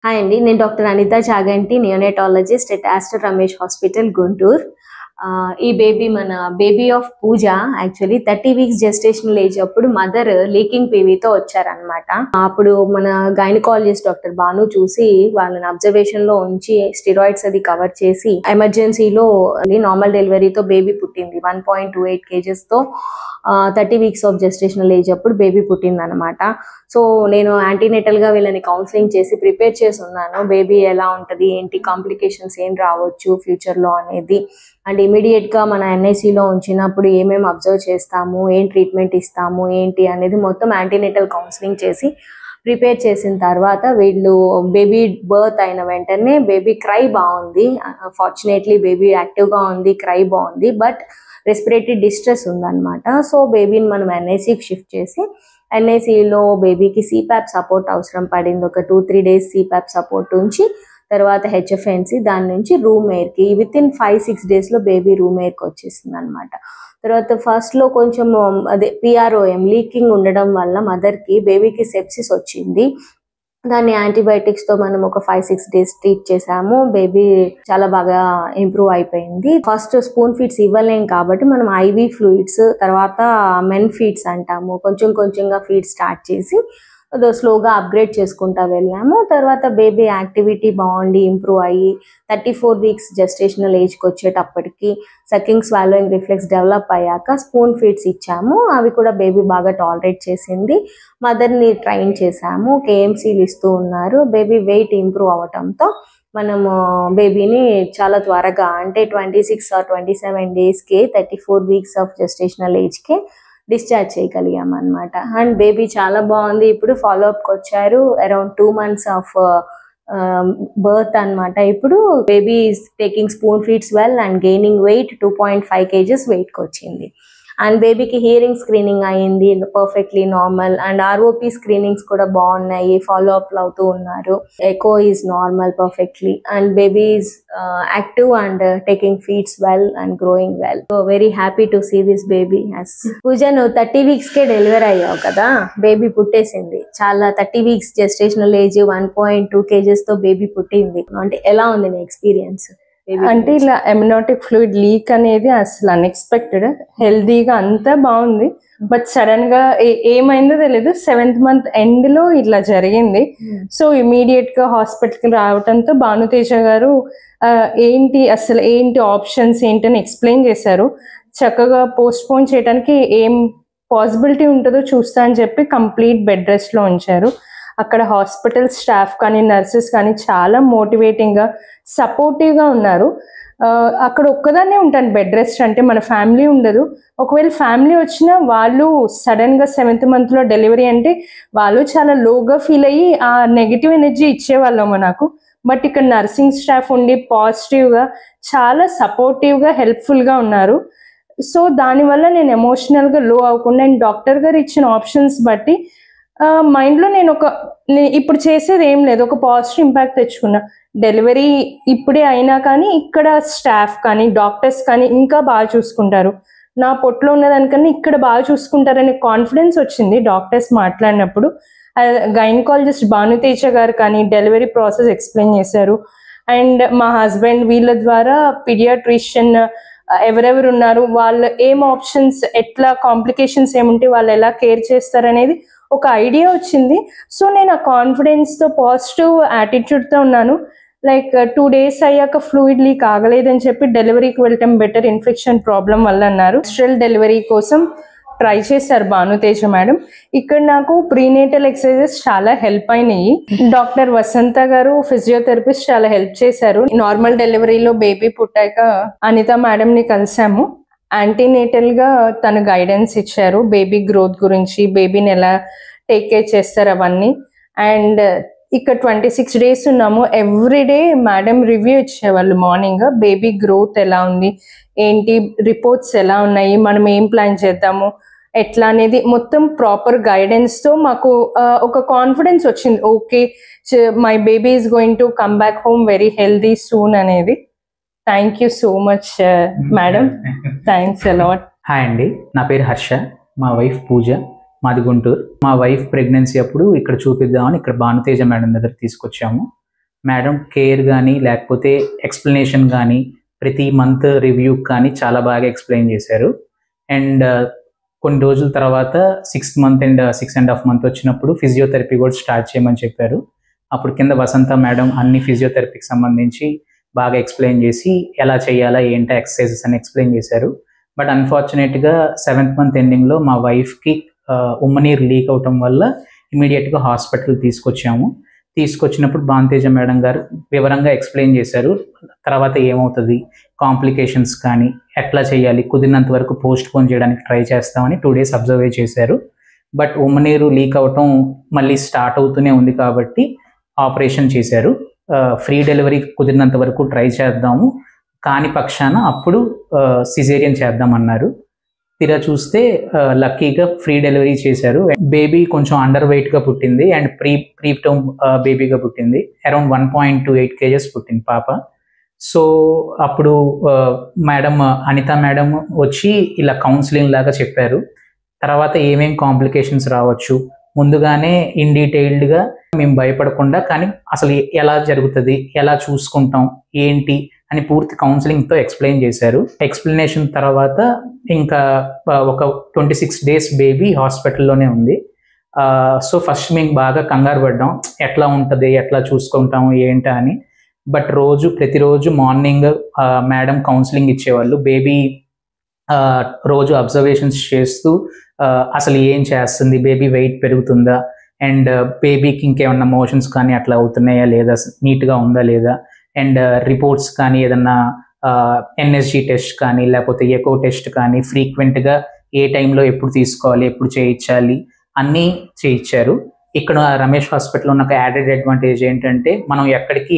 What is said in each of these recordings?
Hi అండి, నేను doctor Anitha Chaganti, neonatologist at Aster Ramesh hospital Guntur. ఈ బేబీ మన baby of Pooja. Actually 30 weeks gestational age అప్పుడు మదర్ లీకింగ్ పీవీతో వచ్చారనమాట. అప్పుడు మన గైనకాలజిస్ట్ డాక్టర్ బాను చూసి వాళ్ళని అబ్జర్వేషన్ లో ఉంచి స్టిరాయిడ్స్ అది కవర్ చేసి ఎమర్జెన్సీలో నార్మల్ డెలివరీతో బేబీ పుట్టింది. 1.28 kgs తో 30 వీక్స్ ఆఫ్ జెస్టేషనల్ ఏజ్ అప్పుడు బేబీ పుట్టింది అనమాట. సో నేను యాంటీనేటల్ గా వీళ్ళని కౌన్సిలింగ్ చేసి ప్రిపేర్ చేసి ఉన్నాను. బేబీ ఎలా ఉంటది, ఏంటి కాంప్లికేషన్స్ ఏం రావచ్చు ఫ్యూచర్ లో అనేది, అండ్ ఇమీడియట్ గా మన ఎన్ఐసిలో ఉంచినప్పుడు ఏమేమి అబ్జర్వ్ చేస్తాము, ఏం ట్రీట్మెంట్ ఇస్తాము ఏంటి అనేది మొత్తం యాంటీనేటల్ కౌన్సిలింగ్ చేసి ప్రిపేర్ చేసిన తర్వాత వీళ్ళు బేబీ బర్త్ అయిన వెంటనే బేబీ క్రై బాగుంది. ఫార్చునేట్లీ బేబీ యాక్టివ్ గా ఉంది, క్రై బాగుంది, బట్ రెస్పిరేటరీ డిస్ట్రెస్ ఉందన్నమాట. సో బేబీని మనం ఎన్ఐసికి షిఫ్ట్ చేసి ఎన్ఐసిలో బేబీకి సిపాప్ సపోర్ట్ అవసరం పడింది. ఒక 2-3 days సిపాప్ సపోర్ట్ ఉంచి తర్వాత హెచ్ఎఫ్ఎన్సి, దాని నుంచి రూమ్ ఎయిర్కి వితిన్ 5-6 days లో బేబీ రూమ్ ఎయిర్కి వచ్చేసింది అనమాట. తర్వాత ఫస్ట్ లో కొంచెం అదే పిఆర్ఓఎం లీకింగ్ ఉండడం వల్ల మదర్కి బేబీకి సెప్సిస్ వచ్చింది. దాన్ని యాంటీబయాటిక్స్ తో మనం ఒక 5-6 days ట్రీట్ చేసాము. బేబీ చాలా బాగా ఇంప్రూవ్ అయిపోయింది. ఫస్ట్ స్పూన్ ఫీడ్స్ ఇవ్వలేం కాబట్టి మనం ఐవీ ఫ్లూయిడ్స్, తర్వాత మెన్ ఫీడ్స్ అంటాము, కొంచెం కొంచెంగా ఫీడ్ స్టార్ట్ చేసి స్లోగా అప్గ్రేడ్ చేసుకుంటా వెళ్ళాము. తర్వాత బేబీ యాక్టివిటీ బాగుండి ఇంప్రూవ్ అయ్యి 34 weeks జెస్టేషనల్ ఏజ్కి వచ్చేటప్పటికి సకింగ్ స్వాలోయింగ్ రిఫ్లెక్స్ డెవలప్ అయ్యాక స్పూన్ ఫీడ్స్ ఇచ్చాము. అవి కూడా బేబీ బాగా టాలరేట్ చేసింది. మదర్ని ట్రైన్ చేసాము, కేఎంసీలు ఇస్తూ ఉన్నారు. బేబీ వెయిట్ ఇంప్రూవ్ అవటంతో మనము బేబీని చాలా త్వరగా అంటే 26 or 27 daysకే 34 weeks ఆఫ్ జెస్టేషనల్ ఏజ్కే డిశ్చార్జ్ చేయగలిగాం అనమాట. అండ్ బేబీ చాలా బాగుంది. ఇప్పుడు ఫాలోఅప్కి వచ్చారు. అరౌండ్ 2 months ఆఫ్ బర్త్ అనమాట. ఇప్పుడు baby taking spoon feeds well and gaining weight 2.5 kgs వెయిట్కి వచ్చింది. అండ్ బేబీకి హియరింగ్ స్క్రీనింగ్ అయ్యింది, perfectly normal. And ROP screenings కూడా బాగున్నాయి, ఫాలోఅప్లు అవుతూ ఉన్నారు. Echo is normal perfectly. And baby is active and taking feeds well and growing well. So very happy to see this baby. Pooja, నువ్వు 30 weeksకే డెలివరీ అయ్యావు కదా, బేబీ పుట్టేసింది. చాలా 30 weeks జెస్టేషనల్ ఏజ్, 1.2 kgs తో బేబీ పుట్టింది. అంటే ఎలా ఉంది నీ ఎక్స్పీరియన్స్? అంటే ఇలా ఎమ్నోటిక్ ఫ్లూయిడ్ లీక్ అనేది అసలు అన్ఎక్స్పెక్టెడ్. హెల్దీగా అంతా బాగుంది, బట్ సడన్ గా ఏమైందో తెలియదు. 7th month ఎండ్ లో ఇట్లా జరిగింది. సో ఇమీడియట్ గా హాస్పిటల్ కి రావడంతో భానుతేజ గారు అసలు ఏంటి ఆప్షన్స్ ఏంటని ఎక్స్ప్లెయిన్ చేశారు. చక్కగా పోస్ట్ పోన్ చేయడానికి ఏం పాసిబిలిటీ ఉంటుందో చూస్తా అని చెప్పి కంప్లీట్ బెడ్ రెస్ట్ లో ఉంచారు. అక్కడ హాస్పిటల్ స్టాఫ్ కానీ నర్సెస్ కానీ చాలా మోటివేటింగ్గా సపోర్టివ్గా ఉన్నారు. అక్కడ ఒక్కదాన్నే ఉంటాను బెడ్ రెస్ట్ అంటే, మన ఫ్యామిలీ ఉండదు. ఒకవేళ ఫ్యామిలీ వచ్చినా వాళ్ళు సడన్గా 7th month లో డెలివరీ అంటే వాళ్ళు చాలా లోగా ఫీల్ అయ్యి ఆ నెగిటివ్ ఎనర్జీ ఇచ్చేవాళ్ళము నాకు. బట్ ఇక్కడ నర్సింగ్ స్టాఫ్ ఉండి పాజిటివ్గా చాలా సపోర్టివ్గా హెల్ప్ఫుల్గా ఉన్నారు. సో దానివల్ల నేను ఎమోషనల్గా లో అవ్వకుండా అండ్ డాక్టర్ గారు ఇచ్చిన ఆప్షన్స్ బట్టి మైండ్లో నేను ఇప్పుడు చేసేది ఏం లేదు, ఒక పాజిటివ్ ఇంపాక్ట్ తెచ్చుకున్నా. డెలివరీ ఇప్పుడే అయినా కానీ ఇక్కడ స్టాఫ్ కానీ డాక్టర్స్ కానీ ఇంకా బాగా చూసుకుంటారు, నా పొట్లో ఉన్నదానికన్నా ఇక్కడ బాగా చూసుకుంటారనే కాన్ఫిడెన్స్ వచ్చింది డాక్టర్స్ మాట్లాడినప్పుడు. గైనకాలజిస్ట్ భానుతేజ గారు కానీ డెలివరీ ప్రాసెస్ ఎక్స్ప్లెయిన్ చేశారు. అండ్ మా హస్బెండ్ వీళ్ళ ద్వారా పీడియాట్రిషియన్ ఎవరెవరు ఉన్నారు, వాళ్ళు ఏం ఆప్షన్స్, ఎట్లా కాంప్లికేషన్స్ ఏముంటే వాళ్ళు ఎలా కేర్ చేస్తారనేది ఒక ఐడియా వచ్చింది. సో నేను ఆ కాన్ఫిడెన్స్తో పాజిటివ్ యాటిట్యూడ్తో ఉన్నాను. లైక్ 2 days అయ్యాక ఫ్లూయిడ్ లీక్ ఆగలేదని చెప్పి డెలివరీకి వెళ్ళటం బెటర్, ఇన్ఫెక్షన్ ప్రాబ్లం వల్ల అన్నారు. నాచురల్ డెలివరీ కోసం ట్రై చేశారు భానుతేజ మేడం. ఇక్కడ నాకు ప్రీనేటల్ ఎక్సర్సైజెస్ చాలా హెల్ప్ అయినాయి. డాక్టర్ వసంత గారు ఫిజియోథెరపిస్ట్ చాలా హెల్ప్ చేశారు. నార్మల్ డెలివరీలో బేబీ పుట్టాక అనిత మేడంని కలిసాము. యాంటీనేటల్ గా తను గైడెన్స్ ఇచ్చారు, బేబీ గ్రోత్ గురించి, బేబీని ఎలా టేక్ కేర్ చేస్తారు అవన్నీ. అండ్ ఇక్కడ 26 days ఉన్నాము. ఎవ్రీడే మేడం రివ్యూ ఇచ్చేవాళ్ళు మార్నింగ్, బేబీ గ్రోత్ ఎలా ఉంది, ఏంటి రిపోర్ట్స్ ఎలా ఉన్నాయి, మనం ఏం ప్లాన్ చేద్దాము ఎట్లా అనేది మొత్తం ప్రాపర్ గైడెన్స్తో మాకు ఒక కాన్ఫిడెన్స్ వచ్చింది. Okay, my baby is going to come back home very healthy soon అనేది. Thank you so much madam, thanks a lot. Hi అండి, నా పేరు హర్ష, మా వైఫ్ పూజ, మాది గుంటూరు. మా వైఫ్ ప్రెగ్నెన్సీ అప్పుడు ఇక్కడ చూపిద్దామని ఇక్కడ భానుతేజ మేడం దగ్గర తీసుకొచ్చాము. మేడం కేర్ కానీ లేకపోతే ఎక్స్ప్లెనేషన్ కానీ ప్రతి మంత్ రివ్యూ కానీ చాలా బాగా ఎక్స్ప్లెయిన్ చేశారు. అండ్ కొన్ని రోజుల తర్వాత 6th month అండ్ 6.5 months వచ్చినప్పుడు ఫిజియోథెరపీ కూడా స్టార్ట్ చేయమని చెప్పారు. అప్పుడు కింద వసంత మేడం అన్ని ఫిజియోథెరపీకి సంబంధించి బాగా ఎక్స్ప్లెయిన్ చేసి ఎలా చేయాలా ఏంటో ఎక్సర్సైజెస్ అని ఎక్స్ప్లెయిన్ చేశారు. బట్ అన్ఫార్చునేట్గా 7th month ఎండింగ్లో మా వైఫ్కి ఉమ్మనీరు లీక్ అవటం వల్ల ఇమీడియట్గా హాస్పిటల్ తీసుకొచ్చినప్పుడు భానుతేజ మేడం గారు వివరంగా ఎక్స్ప్లెయిన్ చేశారు. తర్వాత ఏమవుతుంది, కాంప్లికేషన్స్ కానీ ఎట్లా చేయాలి, కుదిరినంత వరకు పోస్ట్ పోన్ చేయడానికి ట్రై చేస్తామని 2 days అబ్జర్వ్ చేశారు. బట్ ఉమ్మనీరు లీక్ అవటం మళ్ళీ స్టార్ట్ అవుతూనే ఉంది కాబట్టి ఆపరేషన్ చేశారు. ఫ్రీ డెలివరీ కుదిరినంత వరకు ట్రై చేద్దాము, కాని పక్షాన అప్పుడు సిజేరియన్ చేద్దామన్నారు. తీరా చూస్తే లక్కీగా ఫ్రీ డెలివరీ చేశారు. బేబీ కొంచెం అండర్ వెయిట్గా పుట్టింది అండ్ ప్రీటర్మ్ బేబీగా పుట్టింది. అరౌండ్ 1.28 kgs పుట్టింది పాప. సో అప్పుడు మేడం అనిత మేడం వచ్చి ఇలా కౌన్సిలింగ్ లాగా చెప్పారు. తర్వాత ఏమేం కాంప్లికేషన్స్ రావచ్చు ముందుగానే ఇన్ డీటెయిల్డ్గా మేము భయపడకుండా, కానీ అసలు ఎలా జరుగుతుంది, ఎలా చూసుకుంటాం ఏంటి అని పూర్తి కౌన్సిలింగ్తో ఎక్స్ప్లెయిన్ చేశారు. ఎక్స్ప్లెనేషన్ తర్వాత ఇంకా ఒక 26 days బేబీ హాస్పిటల్లోనే ఉంది. సో ఫస్ట్ మేము బాగా కంగారు పడ్డాం, ఎట్లా ఉంటుంది, ఎట్లా చూసుకుంటాము ఏంటా అని. బట్ ప్రతిరోజు మార్నింగ్ మేడం కౌన్సిలింగ్ ఇచ్చేవాళ్ళు. బేబీ రోజు అబ్జర్వేషన్స్ చేస్తూ అసలు ఏం చేస్తుంది, బేబీ వెయిట్ పెరుగుతుందా, అండ్ బేబీకి ఇంకేమన్నా మోషన్స్ కానీ అట్లా అవుతున్నాయా లేదా, నీట్గా ఉందా లేదా, అండ్ రిపోర్ట్స్ కానీ ఏదన్నా ఎన్ఎస్జీ టెస్ట్ కానీ లేకపోతే ఎకో టెస్ట్ కానీ ఫ్రీక్వెంట్గా ఏ టైంలో ఎప్పుడు తీసుకోవాలి, ఎప్పుడు చేయించాలి అన్నీ చేయించారు. ఇక్కడ రమేష్ హాస్పిటల్లో ఉన్న యాడెడ్ అడ్వాంటేజ్ ఏంటంటే మనం ఎక్కడికి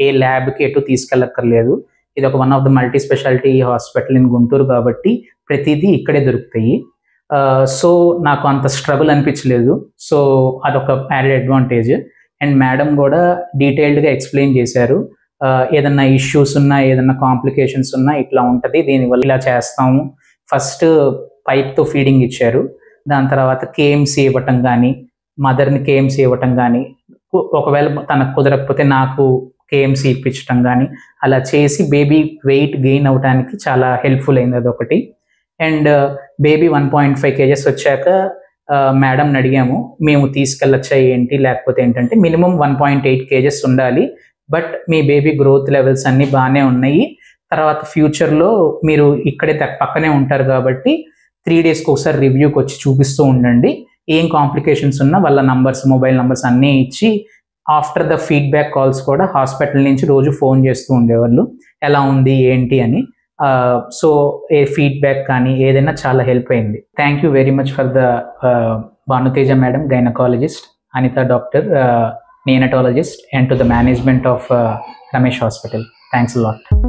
ఏ ల్యాబ్కి ఎటు తీసుకెళ్ళక్కర్లేదు. ఇది ఒక one of the multi speciality hospital in Guntur కాబట్టి ప్రతిదీ ఇక్కడే దొరుకుతాయి. సో నాకు అంత స్ట్రగుల్ అనిపించలేదు. సో అదొక యాడెడ్ అడ్వాంటేజ్. అండ్ మేడం కూడా డీటెయిల్డ్గా ఎక్స్ప్లెయిన్ చేశారు. ఏదన్నా ఇష్యూస్ ఉన్నా, ఏదన్నా కాంప్లికేషన్స్ ఉన్నా ఇట్లా ఉంటుంది, దీనివల్ల ఇలా చేస్తాము. ఫస్ట్ పైప్తో ఫీడింగ్ ఇచ్చారు, దాని తర్వాత కేఎంసీ ఇవ్వటం కానీ, మదర్ని కేఎంసీ ఇవ్వటం కానీ, ఒకవేళ తనకు కుదరకపోతే నాకు కేఎంసీ ఇప్పించడం కానీ అలా చేసి బేబీ వెయిట్ గెయిన్ అవడానికి చాలా హెల్ప్ఫుల్ అయింది అదొకటి. అండ్ బేబీ 1.5 kgs వచ్చాక మేడంని అడిగాము, మేము తీసుకెళ్ళొచ్చా ఏంటి, లేకపోతే ఏంటంటే మినిమం 1.8 kgs ఉండాలి, but me baby growth levels అన్నీ బాగానే ఉన్నాయి, తర్వాత ఫ్యూచర్లో మీరు ఇక్కడే పక్కనే ఉంటారు కాబట్టి 3 daysకి ఒకసారి రివ్యూకి వచ్చి చూపిస్తూ ఉండండి, ఏం కాంప్లికేషన్స్ ఉన్నా వాళ్ళ మొబైల్ నంబర్స్ అన్నీ ఇచ్చి ఆఫ్టర్ ద ఫీడ్బ్యాక్ కాల్స్ కూడా హాస్పిటల్ నుంచి రోజు ఫోన్ చేస్తూ ఉండేవాళ్ళు ఎలా ఉంది ఏంటి అని. సో ఏ ఫీడ్బ్యాక్ కానీ ఏదైనా చాలా హెల్ప్ అయింది. Thank you very much for the Bhanuteja madam, gynaecologist, Anitha doctor, neonatologist, and to the management of Ramesh Hospital. Thanks a lot.